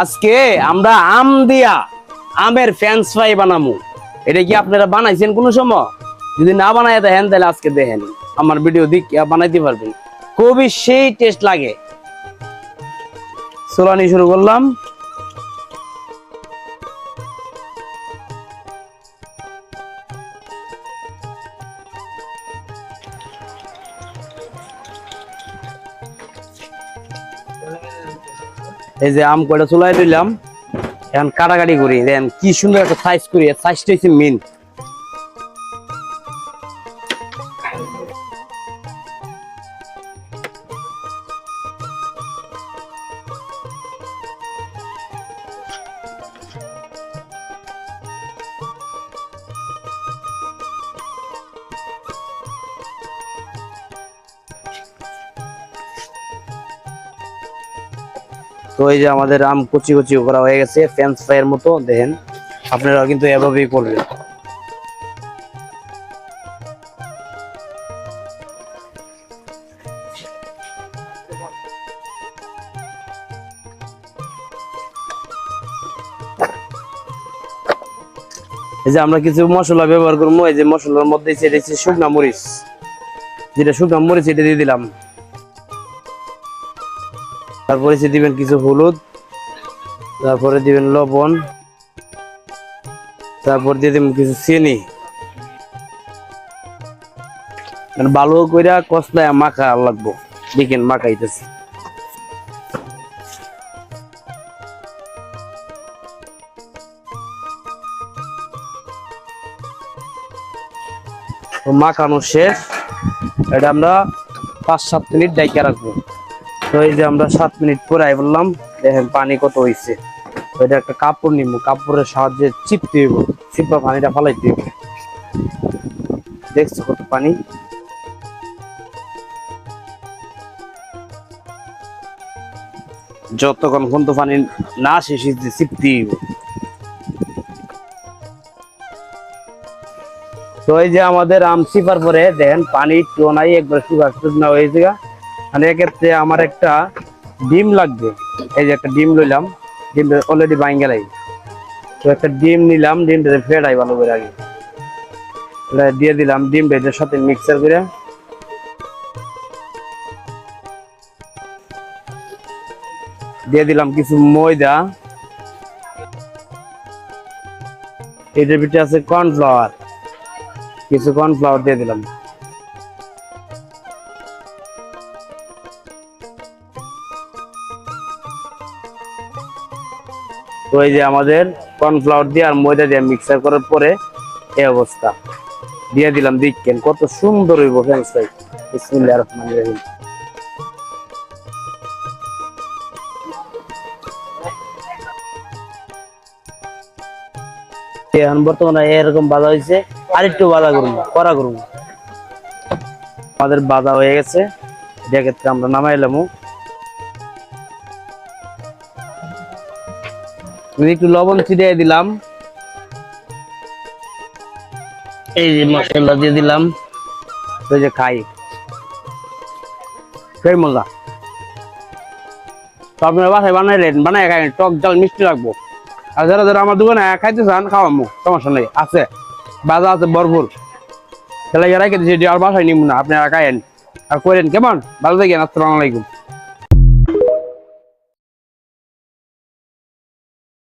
আজকে আমরা আম দিয়া আমের ফ্রেঞ্চ ফ্রাই বানামু। এটা কি আপনারা বানাইছেন কোনো সময়? যদি না বানায় দেখেন তাহলে আজকে দেখেন আমার ভিডিও দেখিয়া বানাইতে পারবেন, খুবই সেই টেস্ট লাগে। চুলানি শুরু করলাম। এই যে আম কয়টা চুলাই দিলাম, এখন কাটাকাটি করি। দেন কি সুন্দর একটা সাইজ করি, সাইজটা হচ্ছে মেন। তো এই যে আমাদের আম কুচি কুচি করা হয়ে গেছে ফ্রেঞ্চ ফ্রাইয়ের মতো। দেখেন আপনারা কিন্তু এভাবেই করবেন। এই যে আমরা কিছু মশলা ব্যবহার করবো। এই যে মশলার মধ্যে শুকনা মরিচ, যেটা শুকনা মরিচ এটা দিয়ে দিলাম। তারপরে দিবেন কিছু হলুদ, তারপরে দিবেন লবণ, তারপর দিয়ে দিবেন কিছু চিনি। ভালো করে কষলায় মাখা লাগবো। দেখেন মাখাইতেছি। মাখানো শেষ। এটা আমরা 5-7 মিনিট ডাইকা রাখবো। তো এই যে আমরা 7 মিনিট পরে আই বললাম, দেখেন পানি কত হয়েছে। এটা একটা কাপড় নিব, কাপড়ের সাহায্যে চিপতে হইব, চিপা পানিটা ফালাইতে হইব। দেখছো কত পানি। যতক্ষণ পর্যন্ত পানি না শেষ হইতে চিপতে হইব। তো এই যে আমাদের আম চিপার পরে দেখেন পানি একটু নাই, একবার শুকনা হয়েছে। মানে এক্ষেত্রে আমার একটা ডিম লাগবে। এই যে একটা ডিম লইলাম, ডিমটা অলরেডি বাইন গেলাই। তো একটা ডিম নিলাম, ডিমটা ফেটাই ভালো করে আগে দিয়ে দিলাম। ডিমটা এটার সাথে মিক্সার করে দিয়ে দিলাম কিছু ময়দা। এটার ভিতরে আছে কর্নফ্লাওয়ার, কিছু কর্নফ্লাওয়ার দিয়ে দিলাম। তো এই যে আমাদের কর্নফ্লাওয়ার দিয়ে আর ময়দা দিয়ে মিক্সার করার পরে এই অবস্থা। দিয়ে দিলাম, দেখেন কত সুন্দর হইব ফ্রেঞ্চ ফ্রাই। বিসমিল্লাহির রহমানির রহিম। এখন বর্তমানে এরকম বাজা হয়েছে, আর একটু বাজা করুন, কড়া করুন। আমাদের বাজা হয়ে গেছে, এক্ষেত্রে আমরা নামাইলাম। একটু লবণ ছিটিয়ে দিলাম। এই যে মশলা দিয়ে দিলাম। এই যে খাই সেই মজা। তো আপনারা বাসায় বানাইলেন, বানাই খাই, টক জাল মিষ্টি রাখবো। আর যারা যারা আমার দোকানে খাইতে চান খাওয়ামো, সমস্যা নেই, আছে বাজার আছে ভরপুর। তাহলে রেখে দিচ্ছি, আর বাসায় নিব না, আপনারা খাইয়েন আর করেন। কেমন? ভালো থাকেন। আসসালামু আলাইকুম।